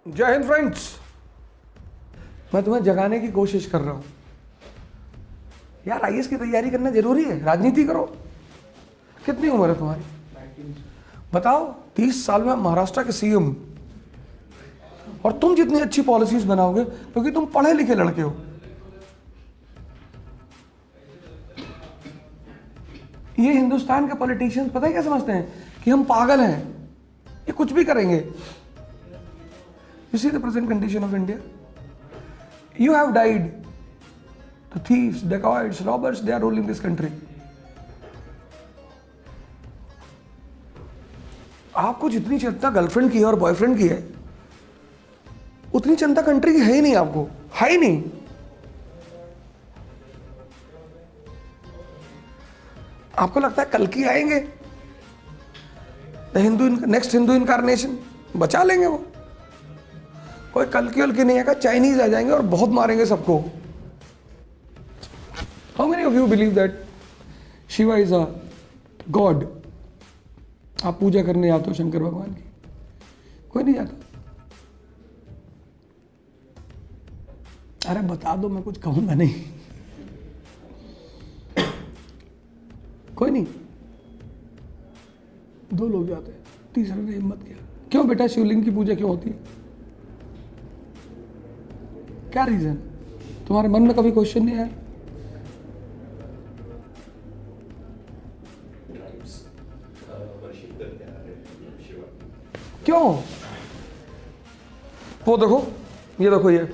जय हिंद फ्रेंड्स। मैं तुम्हें जगाने की कोशिश कर रहा हूं यार। आईएएस की तैयारी करना जरूरी है, राजनीति करो। कितनी उम्र है तुम्हारी? 19। बताओ, 30 साल में महाराष्ट्र के सीएम, और तुम जितनी अच्छी पॉलिसीज बनाओगे क्योंकि तुम पढ़े लिखे लड़के हो। ये हिंदुस्तान के पॉलिटिशियंस पता है क्या समझते हैं कि हम पागल हैं, ये कुछ भी करेंगे। You see the present condition of India? You have died. The thieves, dacoits, robbers, they are ruling this country. आपको जितनी चिंता गर्लफ्रेंड की है और बॉयफ्रेंड की है, उतनी चिंता कंट्री की है ही नहीं। आपको है ही नहीं। आपको लगता है कल की आएंगे, नेक्स्ट हिंदू इनकारनेशन बचा लेंगे वो। कोई कल की नहीं आएगा, चाइनीज आ जाएंगे और बहुत मारेंगे सबको। How many of you believe that Shiva is a God? आप पूजा करने जाते हो शंकर भगवान की? कोई नहीं जाता। अरे बता दो, मैं कुछ कहूंगा नहीं। कोई नहीं। 2 लोग जाते हैं, तीसरे ने हिम्मत किया। क्यों बेटा, शिवलिंग की पूजा क्यों होती है? क्या रीजन? तुम्हारे मन में कभी क्वेश्चन नहीं आया? क्यों? वो देखो, ये देखो, ये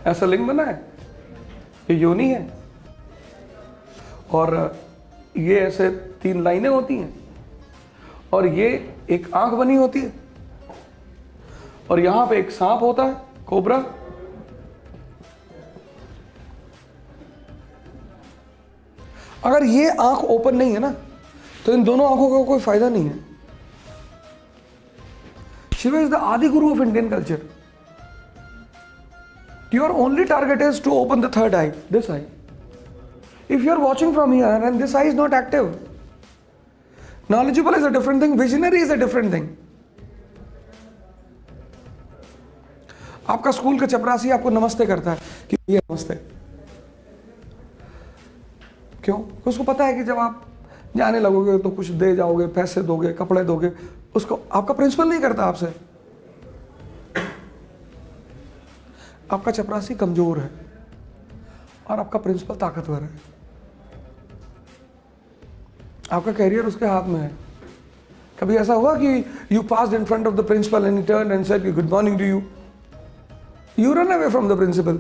ऐसा लिंग बना है, ये योनि है, और ये ऐसे 3 लाइनें होती हैं, और ये एक आंख बनी होती है, और यहां पे एक सांप होता है, कोबरा। अगर ये आंख ओपन नहीं है ना, तो इन दोनों आंखों का कोई फायदा नहीं है। Shiva is the Adi Guru of Indian culture. Your only target is to open the third eye, this eye. If you are watching from here and this eye is not active, knowledgeable is a different thing, visionary is a different thing. आपका school का चपरासी आपको नमस्ते करता है कि ये नमस्ते, क्यों? क्योंकि उसको पता है कि जब आप जाने लगोगे तो कुछ दे जाओगे, पैसे दोगे, कपड़े दोगे। उसको आपका प्रिंसिपल नहीं करता आपसे। आपका चपरासी कमजोर है और आपका प्रिंसिपल ताकतवर है। आपका कैरियर उसके हाथ में है। कभी ऐसा हुआ कि you passed in front of the principal and he turned and said good morning to you? You run away from the principal.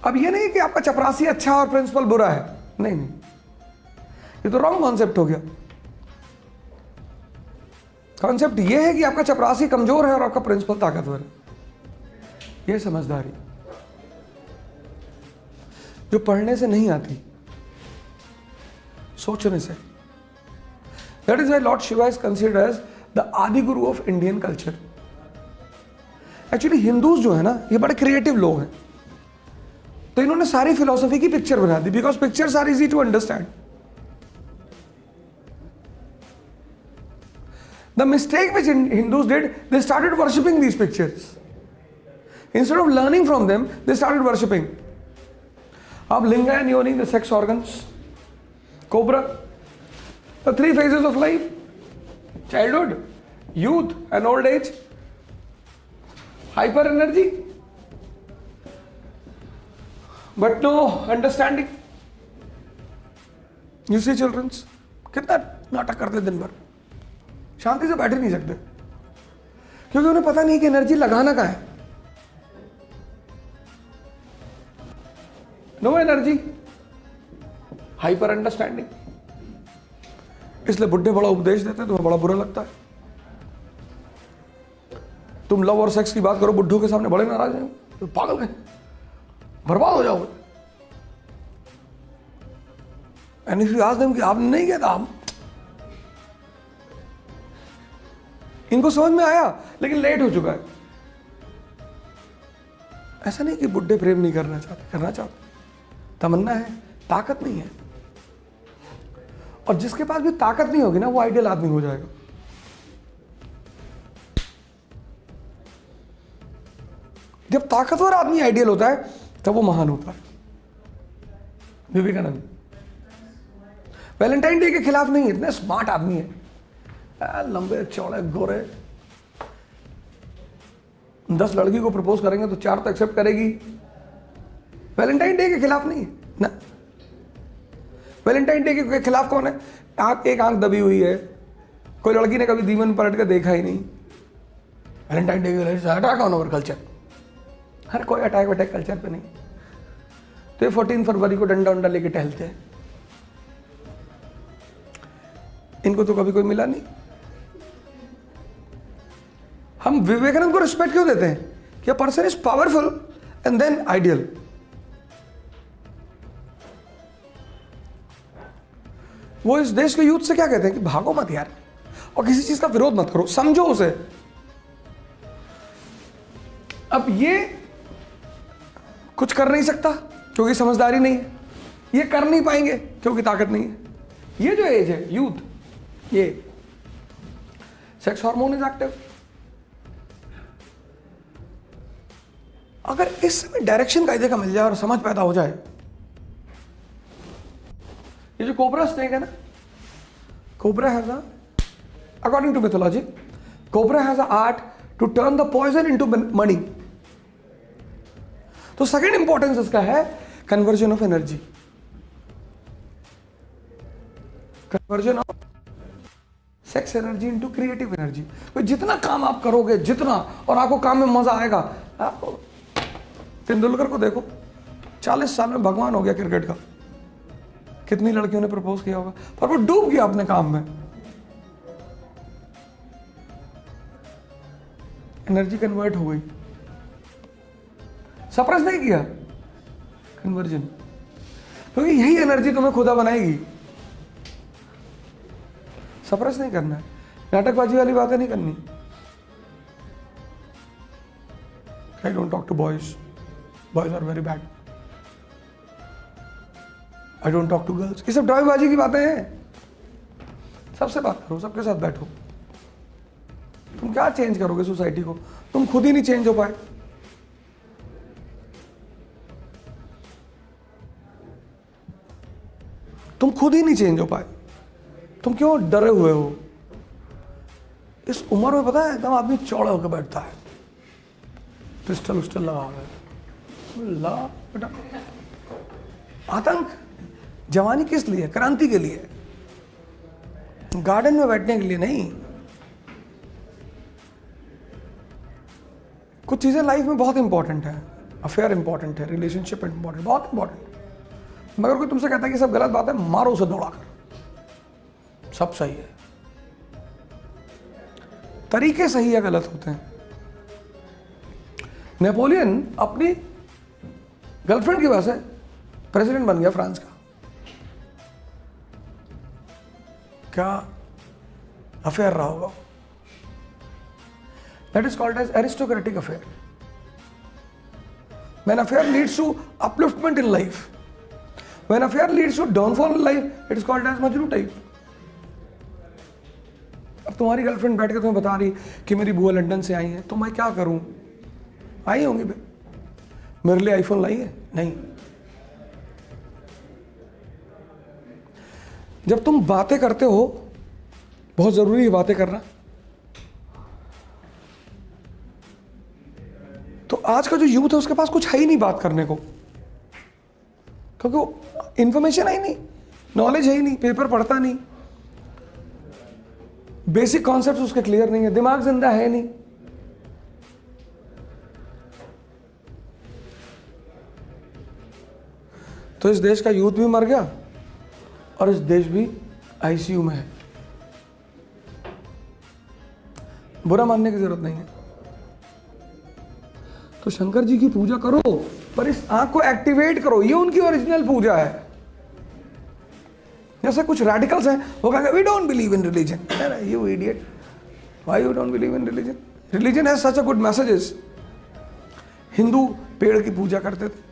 अब ये नहीं कि आपका चपरासी अच्छा और प्रिंसिपल बुरा है, नहीं नहीं, ये तो रॉन्ग कॉन्सेप्ट हो गया। कॉन्सेप्ट ये है कि आपका चपरासी कमजोर है और आपका प्रिंसिपल ताकतवर है। ये समझदारी जो पढ़ने से नहीं आती, सोचने से। That is why lord Shiva is considered as the Adi Guru of Indian culture. Actually Hindus जो है ना, ये बड़े क्रिएटिव लोग हैं, तो इन्होंने सारी फिलॉसफी की पिक्चर बना दी, because pictures are easy to understand. The mistake which Hindus did, they started worshipping these pictures. Instead of learning from them, they started worshipping. अब linga and yoni, the sex organs, cobra, the 3 phases of life: childhood, youth, and old age. Hyper energy, but no understanding. You see children, कितना नाटक करते दिन भर, शांति से बैठ नहीं सकते, क्योंकि उन्हें पता नहीं कि एनर्जी लगाना कहाँ है। No energy, hyper understanding. इसलिए बुढ़े बड़ा उपदेश देते हैं, तुम्हें बड़ा बुरा लगता है। तुम लव और सेक्स की बात करो बुढ़ों के सामने, बड़े नाराज हैं, तो पागल हैं, बर्बाद हो जाओगे। And if you ask them कि आपने नहीं किया था, इनको समझ में आया लेकिन लेट हो चुका है। ऐसा नहीं कि बुढ़े प्रेम नहीं करना चाहते, करना चाहते, तमन्ना है, ताकत नहीं है। और जिसके पास भी ताकत नहीं होगी ना, वो आइडियल आदमी हो जाएगा। जब ताकतवर आदमी आइडियल होता है तब वो महान होता है। विवेकानंद वैलेंटाइन डे के खिलाफ नहीं, इतने स्मार्ट आदमी है, लंबे चौड़े गोरे, 10 लड़की को प्रपोज करेंगे तो 4 तो एक्सेप्ट करेगी। वैलेंटाइन डे के खिलाफ नहीं ना। वैलेंटाइन डे के खिलाफ कौन है? एक आंख दबी हुई है, कोई लड़की ने कभी दीवान पलट कर देखा ही नहीं। वैलेंटाइन डे के अटैक ऑन ओवर कल्चर, हर कोई अटैक वटैक कल्चर पे नहीं। तो ये 14 फरवरी को डंडा उंडा लेके टहलते हैं, इनको तो कभी कोई मिला नहीं। हम विवेकानंद को रिस्पेक्ट क्यों देते हैं? कि a person is powerful and then ideal. वो इस देश के यूथ से क्या कहते हैं कि भागो मत यार, और किसी चीज का विरोध मत करो, समझो उसे। अब ये कुछ कर नहीं सकता क्योंकि समझदारी नहीं है, ये कर नहीं पाएंगे क्योंकि ताकत नहीं है। ये जो एज है यूथ, ये सेक्स हार्मोन इज एक्टिव। अगर इस समय डायरेक्शन कायदे का मिल जाए और समझ पैदा हो जाए, ये जो कोबरा स्नेक है ना, cobra has a, according to mythology, cobra has a art to turn the poison into money. तो सेकंड इंपॉर्टेंस इसका है conversion of energy, conversion of sex energy into creative energy. तो जितना काम आप करोगे, जितना, और आपको काम में मजा आएगा। आपको तेंदुलकर को देखो, 40 साल में भगवान हो गया क्रिकेट का, कितनी लड़कियों ने प्रपोज किया होगा, पर वो डूब गया अपने काम में। एनर्जी कन्वर्ट हो गई, सप्रेस नहीं किया, कन्वर्जन। क्योंकि यही एनर्जी तुम्हें खुदा बनाएगी। सप्रेस नहीं करना है, नाटकबाजी वाली बातें नहीं करनी। I don't talk to boys, boys are very bad. I don't talk to girls, ये सब ड्रामेबाजी की बातें हैं। सबसे बात करो, सबके साथ बैठो। तुम क्या चेंज करोगे सोसाइटी को? तुम खुद ही नहीं चेंज हो पाए। तुम खुद ही नहीं चेंज हो पाए, तुम क्यों डरे हुए हो? इस उम्र में पता है एकदम आदमी चौड़ा होकर बैठता है, पिस्टल उस्टल लगा ला बेटा। आतंक, जवानी किस लिए? क्रांति के लिए, गार्डन में बैठने के लिए नहीं। कुछ चीजें लाइफ में बहुत इंपॉर्टेंट है, अफेयर इंपॉर्टेंट है, रिलेशनशिप इंपॉर्टेंट, बहुत इंपॉर्टेंट। मगर कोई तुमसे कहता है कि सब गलत बात है, मारो उसे दौड़ाकर, सब सही है। तरीके सही या गलत होते हैं। नेपोलियन अपनी गर्लफ्रेंड की वजह से प्रेसिडेंट बन गया फ्रांस का। क्या अफेयर रहा होगा? That is called as aristocratic affair. When affair leads to upliftment in life, when affair leads to downfall in life, it is called as Majnu type. अब तुम्हारी गर्लफ्रेंड बैठ के तुम्हें बता रही कि मेरी बुआ लंदन से आई है, तो मैं क्या करूं? आई होंगी मेरे लिए आईफोन लाई है? नहीं। जब तुम बातें करते हो, बहुत जरूरी है बातें करना। तो आज का जो यूथ है उसके पास कुछ है ही नहीं बात करने को, क्योंकि वो इंफॉर्मेशन है ही नहीं, नॉलेज है ही नहीं, पेपर पढ़ता नहीं, बेसिक कॉन्सेप्ट्स उसके क्लियर नहीं है, दिमाग जिंदा है नहीं। तो इस देश का यूथ भी मर गया और इस देश भी आईसीयू में है। बुरा मानने की जरूरत नहीं है। तो शंकर जी की पूजा करो, पर इस आंख को एक्टिवेट करो, ये उनकी ओरिजिनल पूजा है। जैसे कुछ रेडिकल्स हैं, वो कहेंगे we don't believe in religion. You idiot, why you don't believe in religion? Religion has such a good messages. Hindu पेड़ की पूजा करते थे,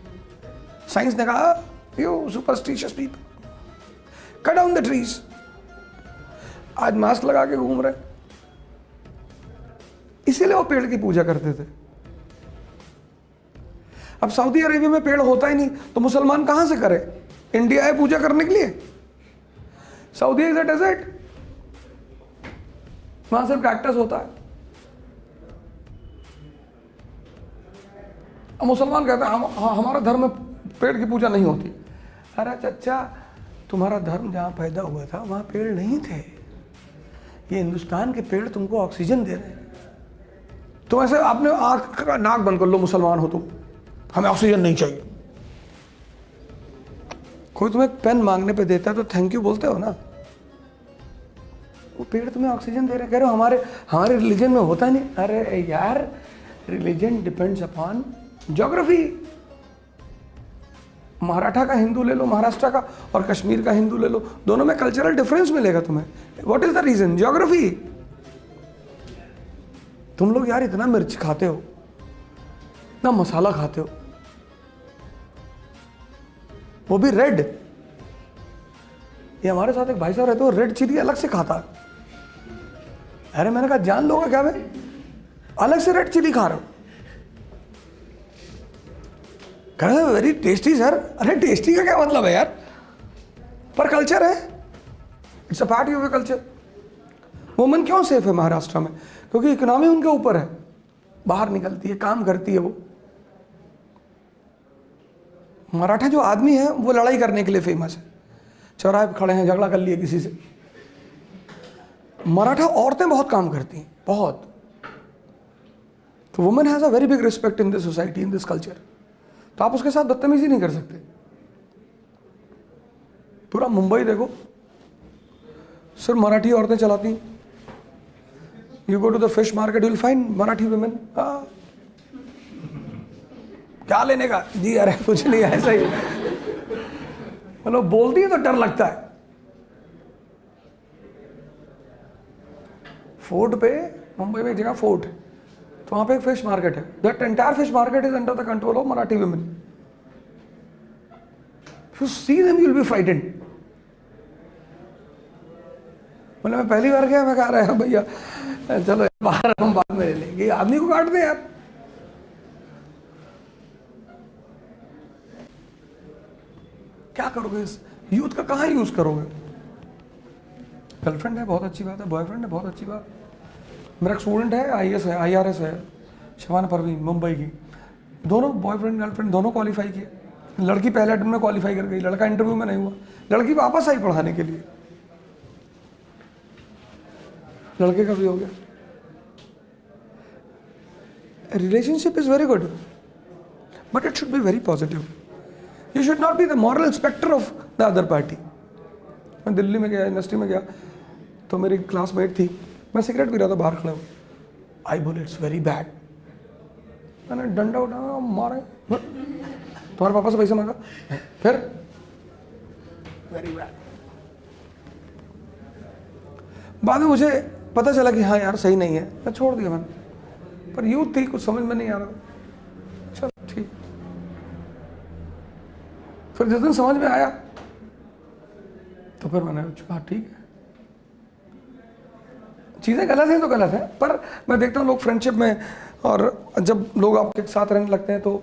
साइंस ने कहा you superstitious people, cut down the trees. आज मास्क लगा के घूम रहे, इसीलिए वो पेड़ की पूजा करते थे। अब सऊदी अरेबिया में पेड़ होता ही नहीं तो मुसलमान कहाँ से करे? इंडिया है पूजा करने के लिए, सऊदी इज अ डेजर्ट, वहां सिर्फ कैक्टस होता है। अब मुसलमान कहते हैं हमारा धर्म में पेड़ की पूजा नहीं होती। अरे चच्चा, तुम्हारा धर्म जहाँ पैदा हुआ था वहाँ पेड़ नहीं थे। ये हिंदुस्तान के पेड़ तुमको ऑक्सीजन दे रहे हैं। तो ऐसे आपने आँख का नाक बंद कर लो, मुसलमान हो तुम, हमें ऑक्सीजन नहीं चाहिए। कोई तुम्हें पेन मांगने पे देता है तो थैंक यू बोलते हो ना। वो पेड़ तुम्हें ऑक्सीजन दे रहे, कह रहे हो हमारे रिलीजन में होता नहीं। अरे यार, religion depends upon geography. Maratha का हिंदू ले लो, महाराष्ट्र का, और कश्मीर का हिंदू ले लो, दोनों में कल्चरल डिफरेंस मिलेगा तुम्हें। What is the reason? Geography. तुम लोग यार इतना मिर्च खाते हो, इतना मसाला खाते हो, वो भी रेड। ये हमारे साथ एक भाई साहब रहते हो, रेड चिली अलग से खाता है। अरे मैंने कहा जान लोगे क्या, मैं अलग से रेड चिली खा रहा हूं। कह रहे वेरी टेस्टी सर। अरे टेस्टी का क्या मतलब है यार, पर कल्चर है, it's a part of culture. Woman क्यों सेफ है महाराष्ट्र में? क्योंकि इकोनॉमी उनके ऊपर है, बाहर निकलती है, काम करती है। वो मराठा जो आदमी है वो लड़ाई करने के लिए फेमस है। चौराहे पे खड़े हैं, झगड़ा कर लिए किसी से। मराठा औरतें बहुत काम करती हैं, बहुत। तो women has a very big respect in this society, in this culture. तो आप उसके साथ बदतमीजी नहीं कर सकते। पूरा मुंबई देखो, सिर्फ मराठी औरतें चलाती हैं। You go to the fish market, you will find Marathi women. क्या लेने का जी? अरे कुछ नहीं, ऐसा ही। मतलब बोलती है तो डर लगता है। फोर्ट पे, मुंबई में एक जगह फोर्ट है, तो वहां पे एक फिश मार्केट है। That entire fish market is under the control of Marathi women. You see them, you will be frightened. मतलब मैं पहली बार गया, मैं कह रहा है भैया चलो बाहर, हम बाद में ले लेंगे, आदमी को काट दे यार। क्या करोगे इस यूथ का, कहाँ यूज करोगे? गर्लफ्रेंड है बहुत अच्छी बात है, बॉयफ्रेंड है बहुत अच्छी बात। मेरा एक स्टूडेंट है, IAS है, IRS है, शबाना परवीन, मुंबई की। दोनों बॉयफ्रेंड गर्लफ्रेंड दोनों क्वालिफाई किए। लड़की पहले अटेम्प्ट में क्वालिफाई कर गई, लड़का इंटरव्यू में नहीं हुआ। लड़की वापस आई पढ़ाने के लिए, लड़के का भी हो गया। Relationship is very good, but it should be very positive. You should not be the moral inspector of the other party. मैं दिल्ली में गया, यूनिवर्सिटी में गया, तो मेरी क्लासमेट थी, मैं सिगरेट पी रहा था बाहर खड़ा हूँ। आई बोले इट्स वेरी बैड। मैंने डंडा उठा मारा, तुम्हारे पापा से पैसे मांगा, फिर वेरी बैड। बाद में मुझे पता चला कि हाँ यार सही नहीं है, मैं छोड़ दिया मैंने। पर यूथ थी, कुछ समझ में नहीं आ रहा। चल ठीक। फिर जिस दिन समझ में आया तो फिर मैंने कहा ठीक है, चीज़ें गलत हैं तो गलत है। पर मैं देखता हूँ लोग फ्रेंडशिप में, और जब लोग आपके साथ रहने लगते हैं तो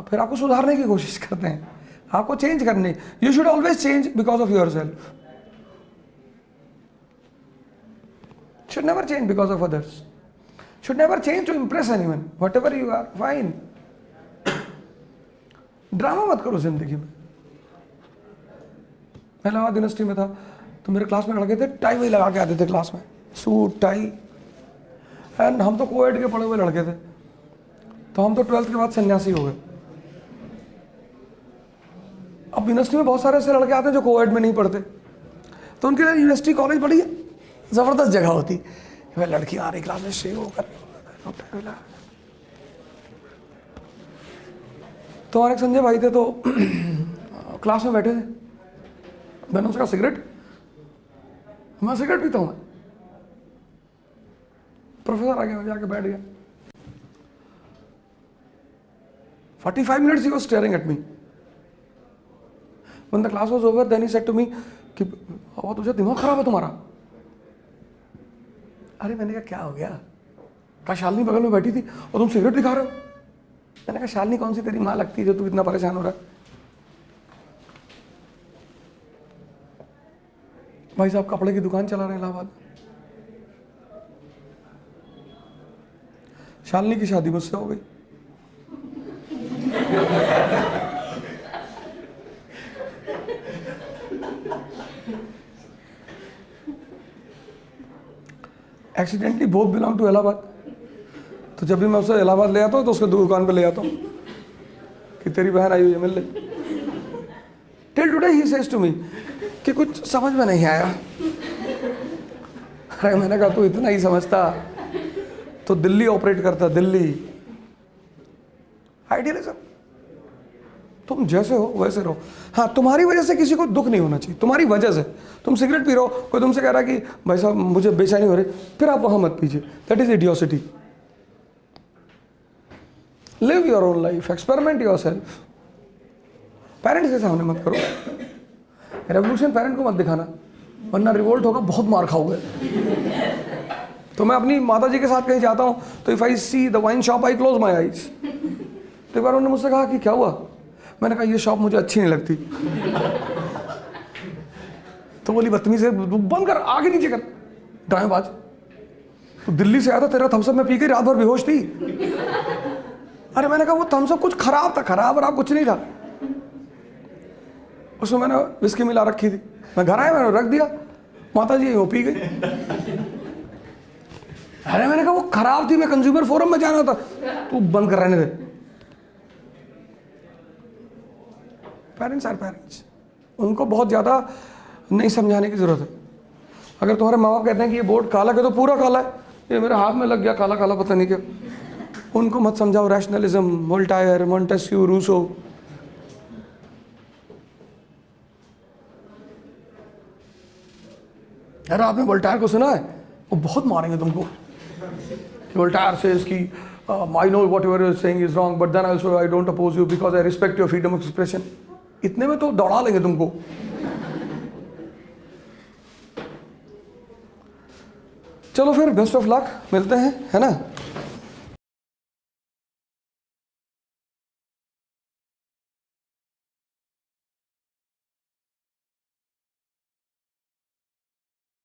फिर आपको सुधारने की कोशिश करते हैं, आपको चेंज करने। You should always change because of your self, should never change because of others, should never change to impress anyone, whatever you are fine। Drama मत करो जिंदगी में। मैं इलाहाबाद यूनिवर्सिटी में था तो मेरे क्लास में लड़के थे, टाई वही लगा के आते थे क्लास में, सूट टाई। एंड हम तो कोएड के पढ़े हुए लड़के थे, तो हम तो 12th के बाद सन्यासी हो गए। अब यूनिवर्सिटी में बहुत सारे ऐसे लड़के आते हैं जो कोएड में नहीं पढ़ते, तो उनके लिए यूनिवर्सिटी कॉलेज बड़ी जबरदस्त जगह होती। वह लड़की आ रही क्लास में, शेव होकर तो हमारे संजय भाई थे, तो क्लास में बैठे थे। मैंने उसका सिगरेट, मैं सिगरेट पीता हूँ। प्रोफेसर आ गया, जाके बैठ गया। 45 minutes he was staring at me. When the class was over, then he said to me कि तुझे दिमाग खराब है तुम्हारा? अरे मैंने कहा क्या हो गया? कहा शालिनी बगल में बैठी थी और तुम सिगरेट दिखा रहे हो। मैंने कहा शालिनी कौन सी तेरी माँ लगती है जो तू इतना परेशान हो रहा है? भाई साहब कपड़े की दुकान चला रहे हैं इलाहाबाद। शालिनी की शादी मुझसे हो गई। Accidentally both belong to Allahabad. तो जब भी मैं उसे इलाहाबाद ले आता हूँ तो उसके दुकान पे ले आता हूँ कि तेरी बहन आई हुई है, मिल ले। Till today he says to me कि कुछ समझ में नहीं आया। अरे मैंने कहा तू इतना ही समझता तो दिल्ली ऑपरेट करता, दिल्ली। आइडियलिज्म, तुम जैसे हो वैसे रहो। हाँ, तुम्हारी वजह से किसी को दुख नहीं होना चाहिए, तुम्हारी वजह से। तुम सिगरेट पी रहे हो, कोई तुमसे कह रहा है कि भाई साहब मुझे बेचैनी हो रही, फिर आप वहां मत पीजिए। That is इडियोसिटी। Live your own life, experiment your self. Parents के सामने मत करो। रेवोल्यूशन पेरेंट को मत दिखाना, वरना रिवोल्ट होगा, बहुत मार खाओगे। तो मैं अपनी माता जी के साथ कहीं जाता हूँ तो if I see the wine shop I close my eyes. तो एक बार उन्होंने मुझसे कहा कि क्या हुआ? मैंने कहा ये शॉप मुझे अच्छी नहीं लगती। तो बोली बदतमीज से बंद कर, आगे नीचे कर, ड्रामेबाज। तो दिल्ली से आया था, तेरा थम्सअप में पी के रात भर बेहोश थी। अरे मैंने कहा वो थम्सअप कुछ खराब था, खराब और कुछ नहीं था। उसमें मैंने विस्की मिला रखी थी। मैं घर आया, मैंने रख दिया, माता जी वो पी गई। अरे मैंने कहा वो खराब थी, मैं कंज्यूमर फोरम में जाना था। तू बंद कर, रहने दे। पेरेंट्स आर पेरेंट्स, उनको बहुत ज़्यादा नहीं समझाने की ज़रूरत है। अगर तुम्हारे माँ बाप कहते हैं कि ये बोर्ड काला है तो पूरा काला है, ये मेरे हाथ में लग गया काला काला पता नहीं क्या। उनको मत समझाओ रैशनलिज्म, वोल्टायर, मोंटेस्क्यू, रूसो। यार आपने वोल्टायर को सुना है? वो बहुत मारेंगे तुमको। वोल्टायर से इसकी I know whatever you're saying is wrong, but then also I don't oppose you because I respect your freedom of expression. इतने में तो दौड़ा लेंगे तुमको। चलो फिर बेस्ट ऑफ लक, मिलते हैं, है ना।